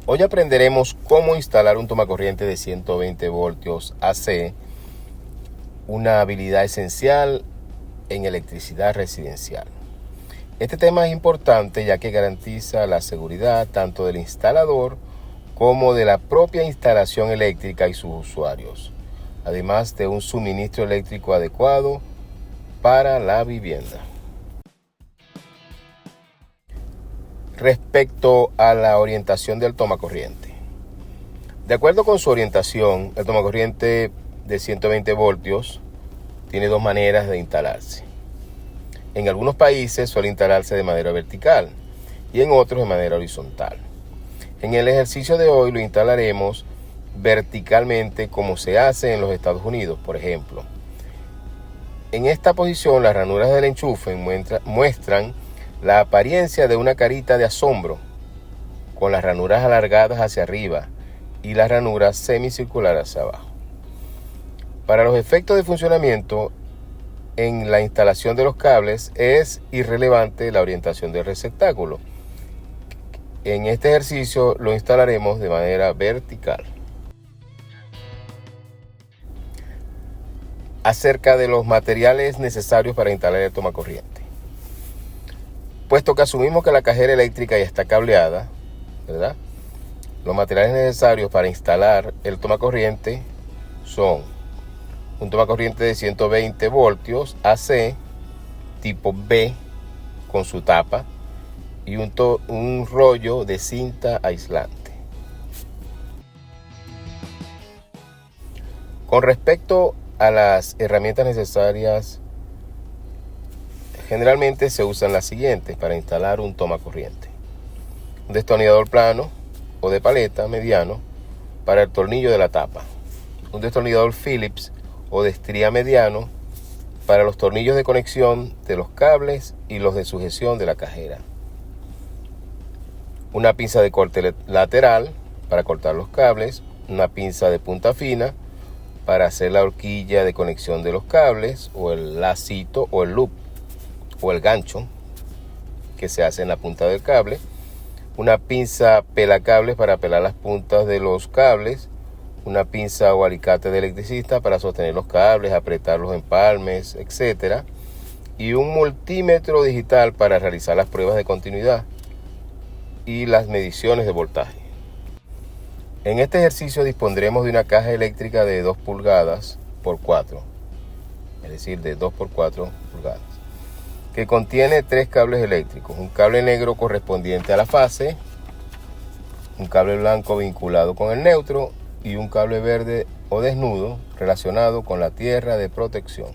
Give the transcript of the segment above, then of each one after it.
Hoy aprenderemos cómo instalar un tomacorriente de 120 voltios AC, una habilidad esencial en electricidad residencial. Este tema es importante ya que garantiza la seguridad tanto del instalador como de la propia instalación eléctrica y sus usuarios, además de un suministro eléctrico adecuado para la vivienda. Respecto a la orientación del tomacorriente. De acuerdo con su orientación, el tomacorriente de 120 voltios tiene dos maneras de instalarse. En algunos países suele instalarse de manera vertical y en otros de manera horizontal. En el ejercicio de hoy lo instalaremos verticalmente como se hace en los Estados Unidos, por ejemplo. En esta posición las ranuras del enchufe muestran la apariencia de una carita de asombro, con las ranuras alargadas hacia arriba y las ranuras semicirculares hacia abajo. Para los efectos de funcionamiento, en la instalación de los cables es irrelevante la orientación del receptáculo. En este ejercicio lo instalaremos de manera vertical. Acerca de los materiales necesarios para instalar el tomacorriente. Puesto que asumimos que la cajera eléctrica ya está cableada, ¿verdad? Los materiales necesarios para instalar el tomacorriente son un tomacorriente de 120 voltios AC tipo B con su tapa y un rollo de cinta aislante. Con respecto a las herramientas necesarias, generalmente se usan las siguientes para instalar un tomacorriente: un destornillador plano o de paleta mediano para el tornillo de la tapa, un destornillador Phillips o de estría mediano para los tornillos de conexión de los cables y los de sujeción de la cajera, una pinza de corte lateral para cortar los cables, una pinza de punta fina para hacer la horquilla de conexión de los cables o el lacito o el loop o el gancho que se hace en la punta del cable, una pinza pelacables para pelar las puntas de los cables, una pinza o alicate de electricista para sostener los cables, apretar los empalmes, etc. Y un multímetro digital para realizar las pruebas de continuidad y las mediciones de voltaje. En este ejercicio dispondremos de una caja eléctrica de 2 pulgadas por 4, es decir, de 2 por 4 pulgadas, que contiene 3 cables eléctricos, un cable negro correspondiente a la fase, un cable blanco vinculado con el neutro y un cable verde o desnudo relacionado con la tierra de protección.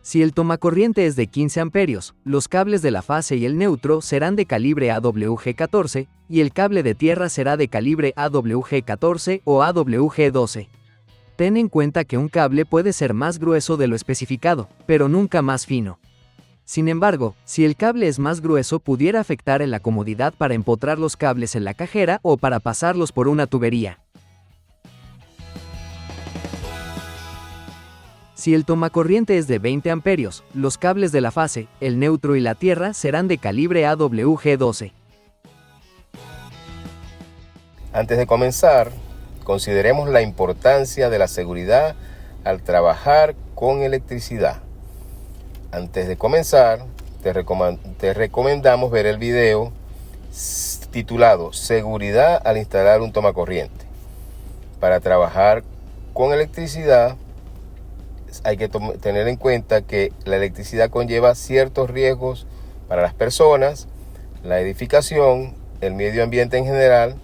Si el tomacorriente es de 15 amperios, los cables de la fase y el neutro serán de calibre AWG14 y el cable de tierra será de calibre AWG14 o AWG12. Ten en cuenta que un cable puede ser más grueso de lo especificado, pero nunca más fino. Sin embargo, si el cable es más grueso pudiera afectar en la comodidad para empotrar los cables en la cajera o para pasarlos por una tubería. Si el tomacorriente es de 20 amperios, los cables de la fase, el neutro y la tierra serán de calibre AWG12. Antes de comenzar, consideremos la importancia de la seguridad al trabajar con electricidad. Antes de comenzar, te recomendamos ver el video titulado Seguridad al instalar un tomacorriente. Para trabajar con electricidad hay que tener en cuenta que la electricidad conlleva ciertos riesgos para las personas, la edificación, el medio ambiente en general,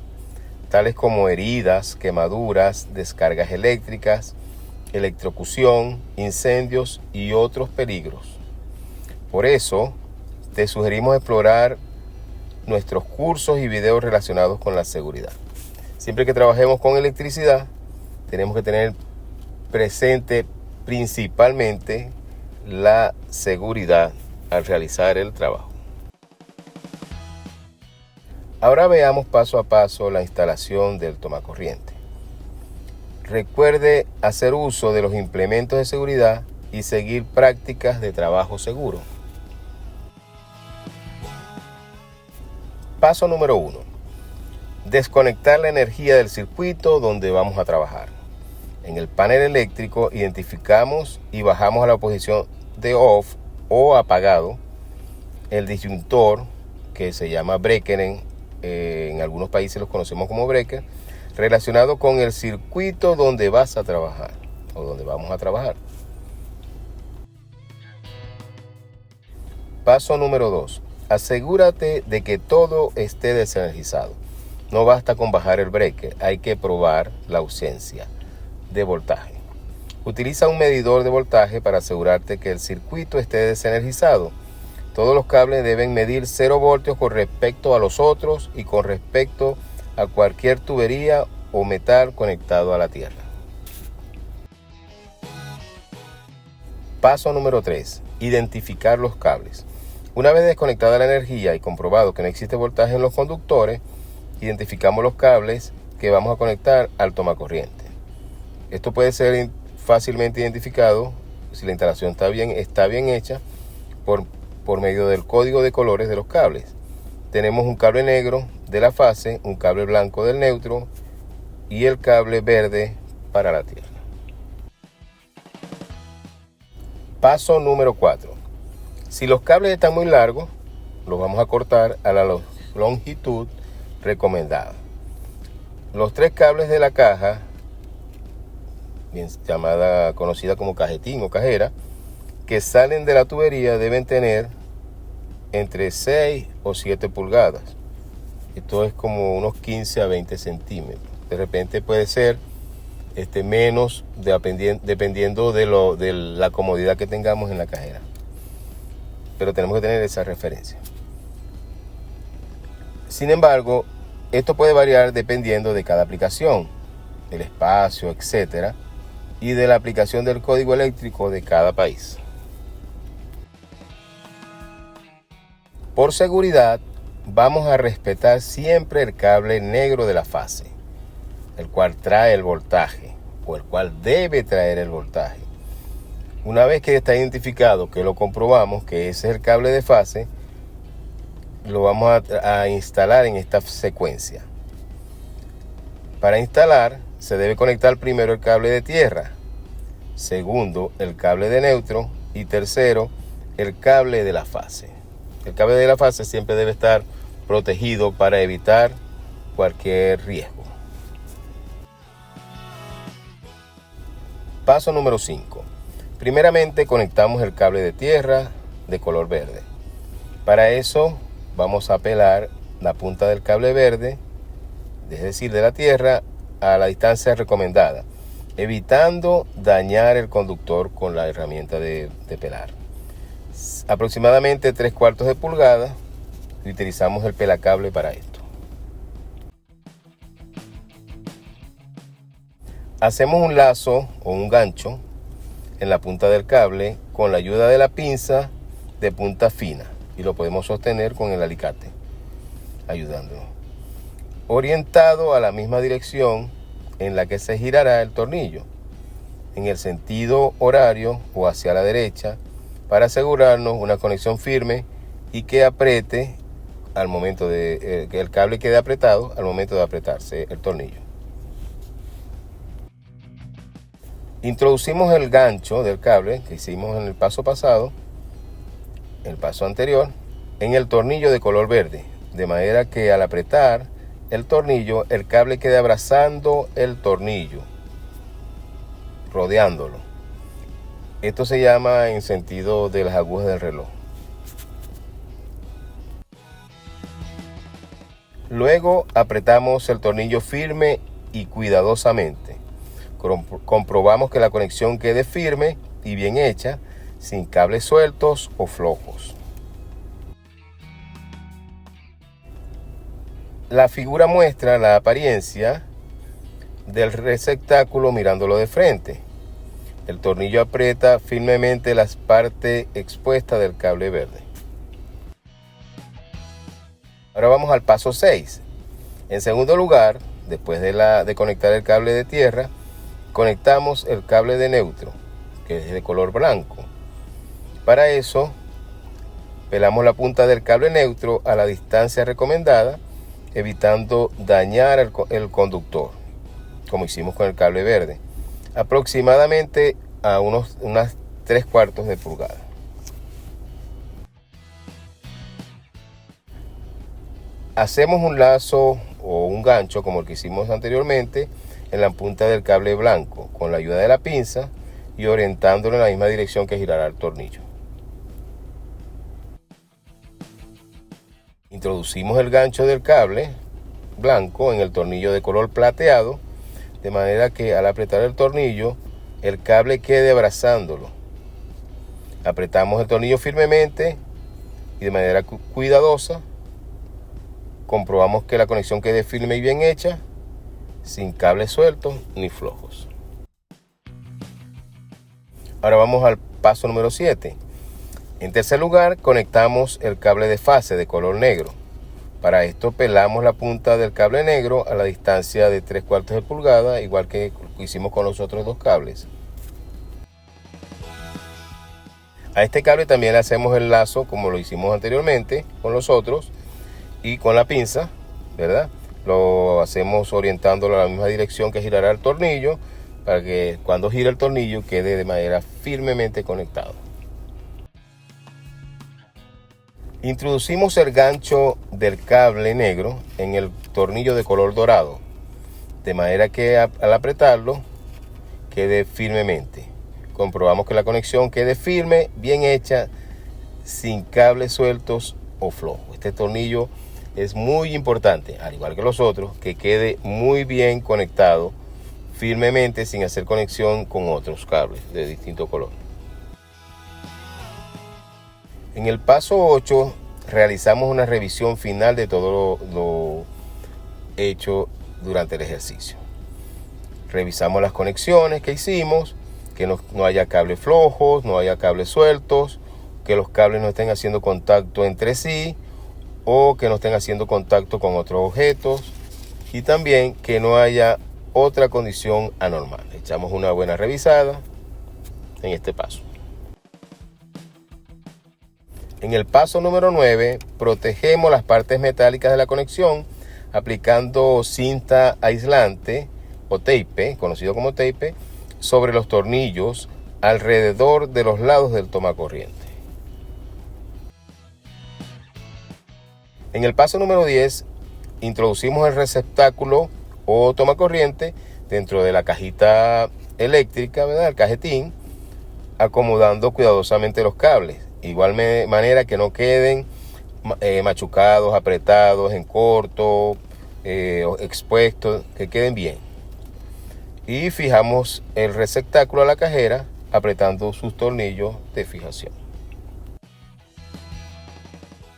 tales como heridas, quemaduras, descargas eléctricas, electrocución, incendios y otros peligros. Por eso, te sugerimos explorar nuestros cursos y videos relacionados con la seguridad. Siempre que trabajemos con electricidad, tenemos que tener presente principalmente la seguridad al realizar el trabajo. Ahora veamos paso a paso la instalación del tomacorriente. Recuerde hacer uso de los implementos de seguridad y seguir prácticas de trabajo seguro. Paso número 1. Desconectar la energía del circuito donde vamos a trabajar. En el panel eléctrico identificamos y bajamos a la posición de off o apagado el disyuntor, que se llama breaker, en algunos países los conocemos como breaker, relacionado con el circuito donde vas a trabajar o donde vamos a trabajar. Paso número 2. Asegúrate de que todo esté desenergizado. No basta con bajar el breaker, hay que probar la ausencia de voltaje. Utiliza un medidor de voltaje para asegurarte que el circuito esté desenergizado. Todos los cables deben medir 0 voltios con respecto a los otros y con respecto a cualquier tubería o metal conectado a la tierra. Paso número 3. Identificar los cables. Una vez desconectada la energía y comprobado que no existe voltaje en los conductores, identificamos los cables que vamos a conectar al tomacorriente. Esto puede ser fácilmente identificado si la instalación está bien hecha por medio del código de colores de los cables. Tenemos un cable negro de la fase, un cable blanco del neutro y el cable verde para la tierra. Paso número 4. Si los cables están muy largos, los vamos a cortar a la longitud recomendada. Los 3 cables de la caja, bien conocida como cajetín o cajera, que salen de la tubería deben tener entre 6 o 7 pulgadas. Esto es como unos 15 a 20 centímetros. De repente puede ser menos dependiendo de la comodidad que tengamos en la cajera. Pero tenemos que tener esa referencia. Sin embargo, esto puede variar dependiendo de cada aplicación, el espacio, etcétera, y de la aplicación del código eléctrico de cada país. Por seguridad, vamos a respetar siempre el cable negro de la fase, el cual trae el voltaje, o el cual debe traer el voltaje. Una vez que está identificado, que lo comprobamos, que ese es el cable de fase, lo vamos a instalar en esta secuencia. Para instalar, se debe conectar primero el cable de tierra, segundo, el cable de neutro y tercero, el cable de la fase. El cable de la fase siempre debe estar protegido para evitar cualquier riesgo. Paso número 5. Primeramente conectamos el cable de tierra de color verde. Para eso vamos a pelar la punta del cable verde, es decir, de la tierra, a la distancia recomendada, evitando dañar el conductor con la herramienta de pelar. Aproximadamente 3/4 de pulgada, y utilizamos el pelacable para esto. Hacemos un lazo o un gancho en la punta del cable con la ayuda de la pinza de punta fina y lo podemos sostener con el alicate, ayudándonos. Orientado a la misma dirección en la que se girará el tornillo, en el sentido horario o hacia la derecha, para asegurarnos una conexión firme y que apriete al momento de que el cable quede apretado al momento de apretarse el tornillo. Introducimos el gancho del cable que hicimos en el paso pasado, el paso anterior, en el tornillo de color verde, de manera que al apretar el tornillo, el cable quede abrazando el tornillo, rodeándolo. Esto se llama en sentido de las agujas del reloj. Luego apretamos el tornillo firme y cuidadosamente. Comprobamos que la conexión quede firme y bien hecha, sin cables sueltos o flojos. La figura muestra la apariencia del receptáculo mirándolo de frente. El tornillo aprieta firmemente las partes expuestas del cable verde. Ahora vamos al paso 6. En segundo lugar, después de conectar el cable de tierra, conectamos el cable de neutro, que es de color blanco. Para eso, pelamos la punta del cable neutro a la distancia recomendada, evitando dañar el conductor, como hicimos con el cable verde, aproximadamente a unas 3/4 de pulgada. Hacemos un lazo o un gancho como el que hicimos anteriormente en la punta del cable blanco con la ayuda de la pinza y orientándolo en la misma dirección que girará el tornillo. Introducimos el gancho del cable blanco en el tornillo de color plateado, de manera que al apretar el tornillo el cable quede abrazándolo. Apretamos el tornillo firmemente y de manera cuidadosa comprobamos que la conexión quede firme y bien hecha, sin cables sueltos ni flojos. Ahora vamos al paso número 7. En tercer lugar, conectamos el cable de fase de color negro. Para esto pelamos la punta del cable negro a la distancia de 3/4 de pulgada, igual que hicimos con los otros dos cables. A este cable también le hacemos el lazo como lo hicimos anteriormente con los otros y con la pinza, ¿verdad? Lo hacemos orientándolo a la misma dirección que girará el tornillo, para que cuando gire el tornillo quede de manera firmemente conectado. Introducimos el gancho del cable negro en el tornillo de color dorado, de manera que al apretarlo quede firmemente. Comprobamos que la conexión quede firme, bien hecha, sin cables sueltos o flojos. Este tornillo es muy importante, al igual que los otros, que quede muy bien conectado firmemente sin hacer conexión con otros cables de distinto color. En el paso 8 realizamos una revisión final de todo lo hecho durante el ejercicio. Revisamos las conexiones que hicimos, que no haya cables flojos, no haya cables sueltos, que los cables no estén haciendo contacto entre sí o que no estén haciendo contacto con otros objetos, y también que no haya otra condición anormal. Echamos una buena revisada en este paso. En el paso número 9, protegemos las partes metálicas de la conexión aplicando cinta aislante o tape, conocido como tape, sobre los tornillos alrededor de los lados del tomacorriente. En el paso número 10, introducimos el receptáculo o tomacorriente dentro de la cajita eléctrica, ¿verdad? El cajetín, acomodando cuidadosamente los cables. Igual manera que no queden machucados, apretados, en corto, expuestos, que queden bien. Y fijamos el receptáculo a la cajera apretando sus tornillos de fijación.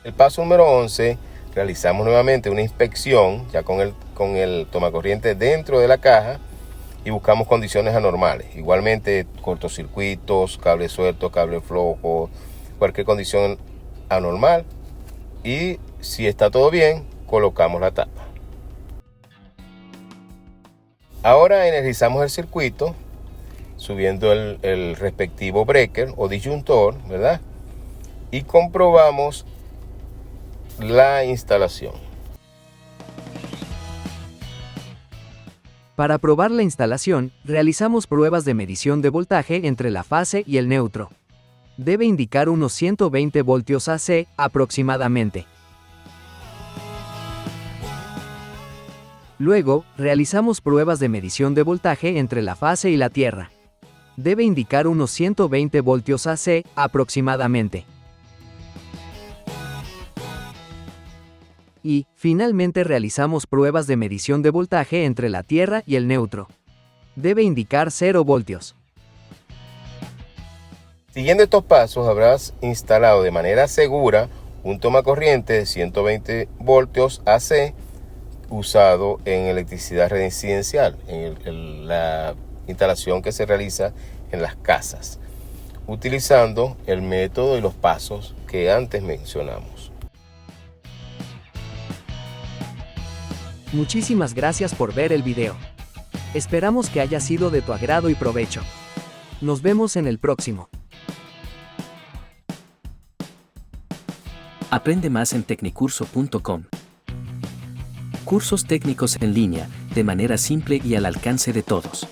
El paso número 11, realizamos nuevamente una inspección ya con el tomacorriente dentro de la caja y buscamos condiciones anormales. Igualmente cortocircuitos, cables sueltos, cables flojos, cualquier condición anormal. Y si está todo bien, colocamos la tapa. Ahora energizamos el circuito subiendo el respectivo breaker o disyuntor, ¿verdad? Y comprobamos la instalación. Para probar la instalación, realizamos pruebas de medición de voltaje entre la fase y el neutro. Debe indicar unos 120 voltios AC aproximadamente. Luego, realizamos pruebas de medición de voltaje entre la fase y la tierra. Debe indicar unos 120 voltios AC aproximadamente. Y, finalmente, realizamos pruebas de medición de voltaje entre la tierra y el neutro. Debe indicar 0 voltios. Siguiendo estos pasos, habrás instalado de manera segura un tomacorriente de 120 voltios AC usado en electricidad residencial, en la instalación que se realiza en las casas, utilizando el método y los pasos que antes mencionamos. Muchísimas gracias por ver el video. Esperamos que haya sido de tu agrado y provecho. Nos vemos en el próximo. Aprende más en tecnicurso.com. Cursos técnicos en línea, de manera simple y al alcance de todos.